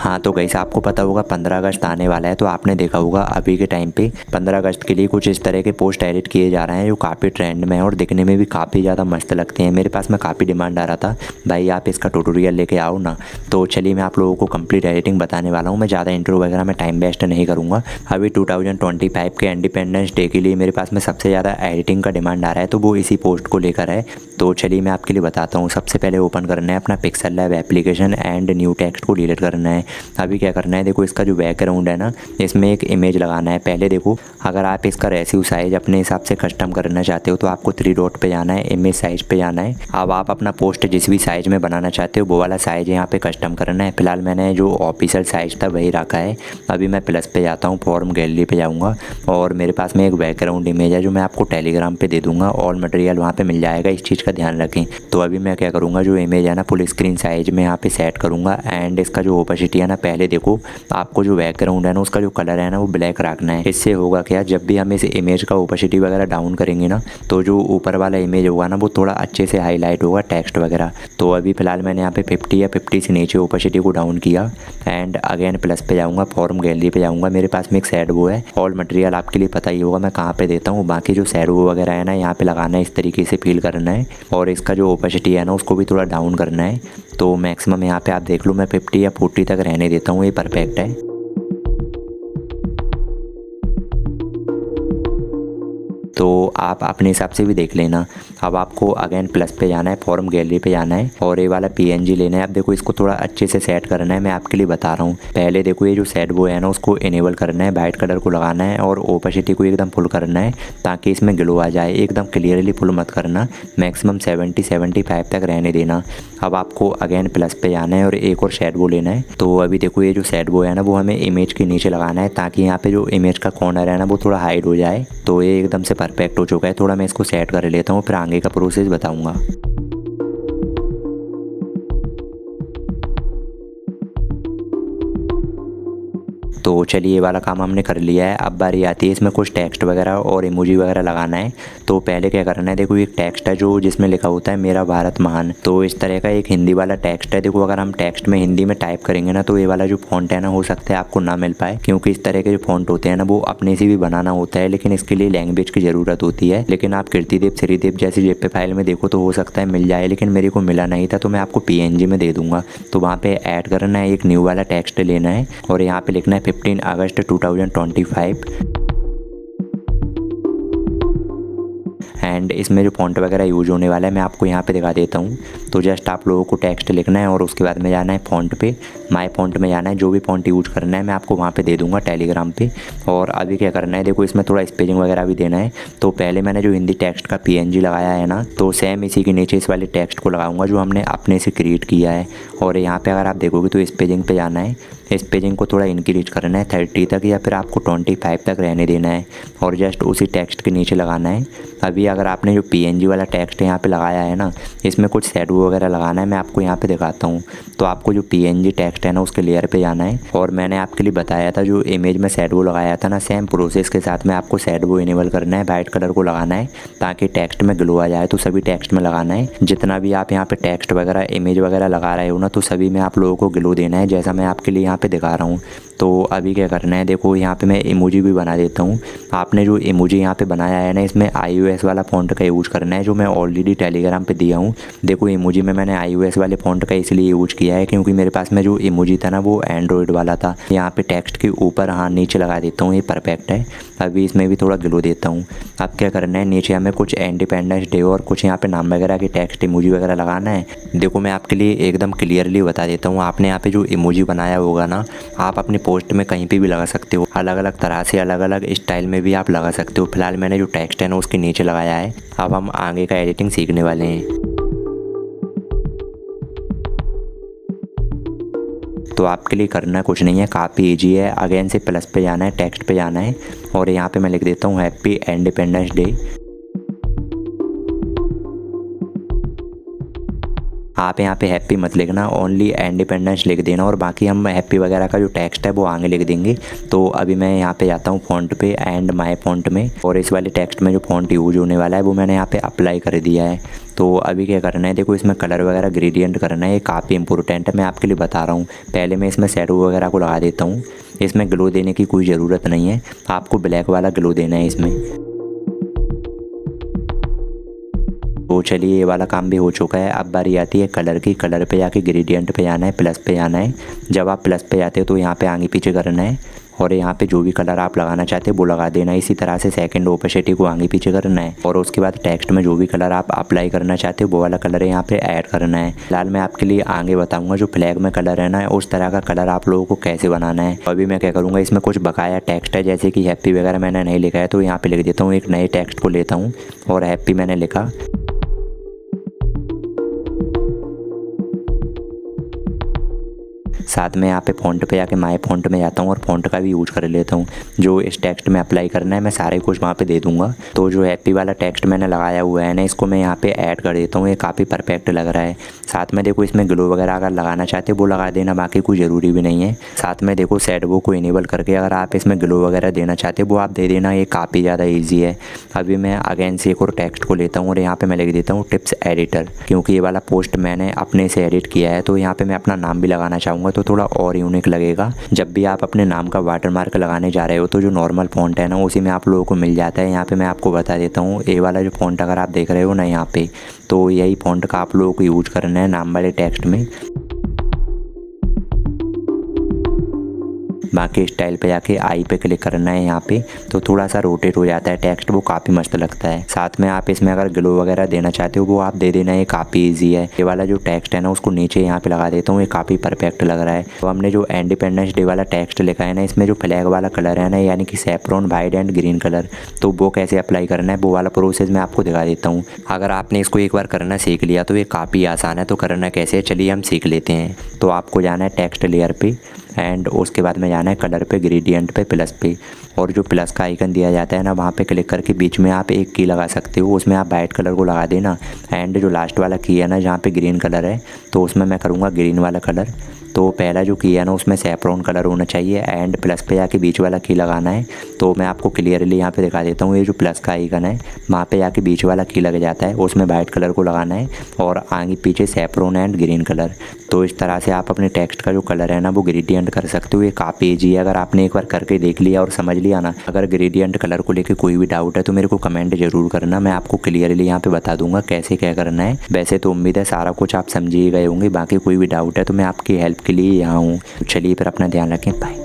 हाँ तो गाइस आपको पता होगा 15 अगस्त आने वाला है, तो आपने देखा होगा अभी के टाइम पे 15 अगस्त के लिए कुछ इस तरह के पोस्ट एडिट किए जा रहे हैं जो काफ़ी ट्रेंड में है और दिखने में भी काफ़ी ज़्यादा मस्त लगते हैं। मेरे पास में काफ़ी डिमांड आ रहा था भाई आप इसका ट्यूटोरियल लेके आओ ना, तो चलिए मैं आप लोगों को कंप्लीट एडिटिंग बताने वाला हूँ। मैं ज़्यादा इंट्रो वगैरह में टाइम वेस्ट नहीं करूँगा। अभी 2025 के इंडिपेंडेंस डे के लिए मेरे पास में सबसे ज़्यादा एडिटिंग का डिमांड आ रहा है, तो वो इसी पोस्ट को लेकर है। तो चलिए मैं आपके लिए बताता हूँ। सबसे पहले ओपन करना है अपना pixel lab application and new text को डिलीट करना है। अभी क्या करना है, देखो इसका जो बैकग्राउंड है ना, इसमें एक इमेज लगाना है। पहले देखो अगर आप इसका रेशियो साइज अपने हिसाब से कस्टम करना चाहते हो तो आपको 3 डॉट पे जाना है, इमेज साइज पे जाना है। अब आप अपना पोस्ट जिस भी साइज में बनाना चाहते हो वो वाला साइज यहाँ पे कस्टम करना है। फिलहाल मैंने जो ऑफिशियल साइज था वही रखा है। अभी मैं प्लस पे जाता हूँ, फॉर्म गैलरी पे जाऊँगा और मेरे पास में एक बैकग्राउंड इमेज है जो मैं आपको टेलीग्राम पे दे दूँगा। ऑल मटेरियल वहाँ पे मिल जाएगा, इस चीज़ का ध्यान रखें। तो अभी मैं क्या करूँगा, जो इमेज है ना फुल स्क्रीन साइज में यहाँ पे सेट करूँगा एंड इसका जो ओपेसिटी है ना, पहले देखो आपको जो बैकग्राउंड है ना उसका जो कलर है ना वो ब्लैक रखना है। इससे होगा क्या, जब भी हम इस इमेज का ओपेसिटी वगैरह डाउन करेंगे ना तो जो ऊपर वाला इमेज होगा ना वो थोड़ा अच्छे से हाईलाइट होगा टेक्स्ट वगैरह। तो अभी फिलहाल मैंने यहाँ पे 50 या 50 से नीचे ओपेसिटी को डाउन किया एंड अगेन प्लस पे जाऊँगा, फॉर्म गैलरी पे जाऊँगा। मेरे पास में एक शैडो है, ऑल मटेरियल आपके लिए पता ही होगा मैं कहाँ पे देता हूँ। बाकी जो शैडो वगैरह है ना यहाँ पे लगाना है, इस तरीके से फील करना है और इसका जो ओपेसिटी है ना उसको भी थोड़ा डाउन करना है। तो मैक्सिमम यहाँ पे आप देख लो मैं 50 या 40 तक रहने देता हूँ, ये परफेक्ट है। तो आप अपने हिसाब से भी देख लेना। अब आपको अगेन प्लस पे जाना है, फॉर्म गैलरी पे जाना है और ये वाला PNG लेना है। अब देखो इसको थोड़ा अच्छे से सेट करना है, मैं आपके लिए बता रहा हूँ। पहले देखो ये जो सेट वो है ना उसको इनेबल करना है, वाइट कलर को लगाना है और ओपेसिटी को एकदम फुल करना है ताकि इसमें ग्लो आ जाए। एकदम क्लियरली फुल मत करना, मैक्सिमम 70-75 तक रहने देना। अब आपको अगेन प्लस पे जाना है और एक और शेड वो लेना है। तो अभी देखो ये जो शेड वो है ना वो हमें इमेज के नीचे लगाना है ताकि यहाँ पे जो इमेज का कॉर्नर है ना वो थोड़ा हाइड हो जाए। तो ये एकदम से परफेक्ट हो चुका है। थोड़ा मैं इसको सेट कर लेता हूँ, फिर आगे का प्रोसेस बताऊँगा। तो चलिए ये वाला काम हमने कर लिया है। अब बारी आती है इसमें कुछ टेक्स्ट वगैरह और इमोजी वगैरह लगाना है। तो पहले क्या करना है, देखो एक टेक्स्ट है जो जिसमें लिखा होता है मेरा भारत महान। तो इस तरह का एक हिंदी वाला टेक्स्ट है। देखो अगर हम टेक्स्ट में हिंदी में टाइप करेंगे ना तो ये वाला जो फॉन्ट है ना हो सकता है आपको ना मिल पाए, क्योंकि इस तरह के जो फॉन्ट होते हैं ना वो अपने से भी बनाना होता है, लेकिन इसके लिए लैंग्वेज की ज़रूरत होती है। लेकिन आप कीर्तिदेव श्रीदेव जैसी जेपे फाइल में देखो तो हो सकता है मिल जाए, लेकिन मेरे को मिला नहीं था तो मैं आपको PNG में दे दूंगा। तो वहाँ पे ऐड करना है, एक न्यू वाला टेक्स्ट लेना है और यहाँ पे लिखना है 15 अगस्त 2025 एंड इसमें जो फॉन्ट वगैरह यूज होने वाला है मैं आपको यहाँ पे दिखा देता हूँ। तो जस्ट आप लोगों को टेक्स्ट लिखना है और उसके बाद में जाना है फॉन्ट पे, माय फॉन्ट में जाना है। जो भी फॉन्ट यूज करना है मैं आपको वहाँ पे दे दूँगा टेलीग्राम पे। और अभी क्या करना है, देखो इसमें थोड़ा स्पेलिंग वगैरह भी देना है। तो पहले मैंने जो हिंदी टेक्स्ट का PNG लगाया है ना, तो सेम इसी के नीचे इस वाले टेक्स्ट को लगाऊंगा जो हमने अपने से क्रिएट किया है। और यहाँ पे अगर आप देखोगे तो स्पेलिंग पे जाना है, स्पेलिंग को थोड़ा इंक्रीज करना है 30 तक या फिर आपको 25 तक रहने देना है और जस्ट उसी टेक्स्ट के नीचे लगाना है। अभी अगर आपने जो PNG वाला टेक्स्ट यहाँ पे लगाया है ना, इसमें कुछ शैडो वगैरह लगाना है, मैं आपको यहाँ पे दिखाता हूँ। तो आपको जो PNG टेक्स्ट है ना उसके लेयर पे जाना है और मैंने आपके लिए बताया था जो इमेज में शैडो लगाया था ना, सेम प्रोसेस के साथ में आपको शैडो इनेबल करना है, वाइट कलर को लगाना है ताकि टेक्स्ट में ग्लो आ जाए। तो सभी टेक्स्ट में लगाना है, जितना भी आप यहाँ पे टेक्स्ट वगैरह इमेज वगैरह लगा रहे हो ना तो सभी में आप लोगों को ग्लो देना है, जैसा मैं आपके लिए यहाँ पे दिखा रहा हूँ। तो अभी क्या करना है, देखो यहाँ पे मैं इमोजी भी बना देता हूँ। आपने जो इमोजी यहाँ पे बनाया है ना इसमें iOS वाला फॉन्ट का यूज करना है जो मैं ऑलरेडी टेलीग्राम पे दिया हूँ। देखो इमोजी में मैंने iOS वाले फॉन्ट का इसलिए यूज किया है क्योंकि मेरे पास में जो इमोजी था ना वो एंड्रॉयड वाला था। यहाँ पे टेक्स्ट के ऊपर हाँ नीचे लगा देता हूँ, ये परफेक्ट है। अभी इसमें भी थोड़ा ग्लो देता हूँ। अब क्या करना है, नीचे हमें कुछ इंडिपेंडेंस डे और कुछ यहाँ पे नाम वगैरह के टेक्स्ट इमोजी वगैरह लगाना है। देखो मैं आपके लिए एकदम क्लियरली बता देता हूँ। आपने यहाँ पे जो इमोजी बनाया होगा ना, आप अपनी पोस्ट में कहीं पे भी लगा सकते हो, अलग अलग तरह से अलग अलग स्टाइल में भी आप लगा सकते हो। फिलहाल मैंने जो टेक्स्ट है ना उसके नीचे लगाया है। अब हम आगे का एडिटिंग सीखने वाले हैं। तो आपके लिए करना कुछ नहीं है, काफ़ी ईजी है। अगेन से प्लस पे जाना है, टेक्स्ट पे जाना है और यहाँ पे मैं लिख देता हूँ हैप्पी इंडिपेंडेंस डे। आप यहाँ पे हैप्पी मत लिखना, ओनली इंडिपेंडेंस लिख देना और बाकी हम हैप्पी वगैरह का जो टेक्स्ट है वो आगे लिख देंगे। तो अभी मैं यहाँ पे जाता हूँ फॉन्ट पे एंड माय फॉन्ट में और इस वाले टेक्स्ट में जो फॉन्ट यूज होने वाला है वो मैंने यहाँ पे अप्लाई कर दिया है। तो अभी क्या करना है, देखो इसमें कलर वगैरह ग्रेडियंट करना है, ये काफ़ी इंपॉर्टेंट है, मैं आपके लिए बता रहा हूँ। पहले मैं इसमें शैडो वगैरह को लगा देता हूँ। इसमें ग्लो देने की कोई ज़रूरत नहीं है, आपको ब्लैक वाला ग्लो देना है इसमें। तो चलिए ये वाला काम भी हो चुका है। अब बारी आती है कलर की। कलर पे जाके ग्रेडियंट पे जाना है, प्लस पे जाना है। जब आप प्लस पे जाते हो तो यहाँ पे आगे पीछे करना है और यहाँ पे जो भी कलर आप लगाना चाहते हो वो लगा देना है। इसी तरह से सेकंड ओपेसिटी को आगे पीछे करना है और उसके बाद टेक्स्ट में जो भी कलर आप अप्लाई करना चाहते हो वो वाला कलर यहाँ पे ऐड करना है। फिलहाल मैं आपके लिए आगे बताऊंगा जो फ्लैग में कलर है ना, उस तरह का कलर आप लोगों को कैसे बनाना है। अभी मैं क्या करूँगा, इसमें कुछ बकाया टेक्स्ट है जैसे कि हैप्पी वगैरह मैंने नहीं लिखा है तो यहाँ पे लिख देता हूँ। एक नए टेक्स्ट को लेता हूँ और हैप्पी मैंने लिखा। साथ में यहाँ पे फ़ॉन्ट पे जाके माय फ़ॉन्ट में जाता हूँ और फ़ॉन्ट का भी यूज कर लेता हूँ। जो इस टेक्स्ट में अप्लाई करना है मैं सारे कुछ वहाँ पे दे दूँगा। तो जो हैप्पी वाला टेक्स्ट मैंने लगाया हुआ है ना, इसको मैं यहाँ पे ऐड कर देता हूँ। ये काफ़ी परफेक्ट लग रहा है। साथ में देखो इसमें ग्लो वगैरह अगर लगाना चाहते हो वो लगा देना, बाकी कोई ज़रूरी भी नहीं है। साथ में देखो शैडो को इनेबल करके अगर आप इसमें ग्लो वगैरह देना चाहते हो वो आप दे देना, ये काफ़ी ज़्यादा ईजी है। अभी मैं अगेन से एक और टेक्स्ट को लेता हूँ और यहाँ पर मैं लिख देता हूँ टिप्स एडिटर, क्योंकि ये वाला पोस्ट मैंने अपने से एडिट किया है। तो यहाँ पर मैं अपना नाम भी लगाना चाहूँगा तो थोड़ा और यूनिक लगेगा। जब भी आप अपने नाम का वाटरमार्क लगाने जा रहे हो तो जो नॉर्मल फ़ॉन्ट है ना उसी में आप लोगों को मिल जाता है। यहाँ पे मैं आपको बता देता हूँ, ये वाला जो फ़ॉन्ट अगर आप देख रहे हो ना यहाँ पे, तो यही फ़ॉन्ट का आप लोगों को यूज करना है नाम वाले टेक्स्ट में। बाकी स्टाइल पे जाके आई पे क्लिक करना है यहाँ पे, तो थोड़ा सा रोटेट हो जाता है टेक्स्ट, वो काफ़ी मस्त लगता है। साथ में आप इसमें अगर ग्लो वगैरह देना चाहते हो वो आप दे देना, ये काफ़ी इजी है। ये वाला जो टेक्स्ट है ना उसको नीचे यहाँ पे लगा देता हूँ, ये काफ़ी परफेक्ट लग रहा है। तो हमने जो इंडिपेंडेंस डे वाला टेक्स्ट लिखा है ना, इसमें जो फ्लैग वाला कलर है ना, यानी कि saffron white and green colour, तो वो कैसे अप्लाई करना है वो वाला प्रोसेस मैं आपको दिखा देता हूँ। अगर आपने इसको एक बार करना सीख लिया तो ये काफ़ी आसान है। तो करना कैसे है चलिए हम सीख लेते हैं। तो आपको जाना है टेक्स्ट लेयर पे एंड उसके बाद में जाना है कलर पे, ग्रेडियंट पे, प्लस पे, और जो प्लस का आइकन दिया जाता है ना वहाँ पे क्लिक करके बीच में आप एक की लगा सकते हो, उसमें आप वाइट कलर को लगा देना। एंड जो लास्ट वाला की है ना जहाँ पे ग्रीन कलर है तो उसमें मैं करूँगा ग्रीन वाला कलर। तो पहला जो की है ना उसमें सैफ्रॉन कलर होना चाहिए एंड प्लस पे जाके बीच वाला की लगाना है। तो मैं आपको क्लियरली यहाँ पे दिखा देता हूँ, ये जो प्लस का आइकन है वहाँ पे जाके बीच वाला की लग जाता है, उसमें वाइट कलर को लगाना है और आगे पीछे सैफ्रॉन एंड ग्रीन कलर। तो इस तरह से आप अपने टेक्स्ट का जो कलर है ना वो ग्रेडियंट कर सकते हो। ये काफ़ी ईजी है, अगर आपने एक बार करके देख लिया और समझ लिया ना। अगर ग्रेडियंट कलर को लेके कोई भी डाउट है तो मेरे को कमेंट जरूर करना, मैं आपको क्लियरली यहाँ पे बता दूंगा कैसे क्या करना है। वैसे तो उम्मीद है सारा कुछ आप समझ ही गए होंगे, बाकी कोई भी डाउट है तो मैं आपकी हेल्प के लिए यहाँ हूँ। चलिए फिर अपना ध्यान रखें, बाय।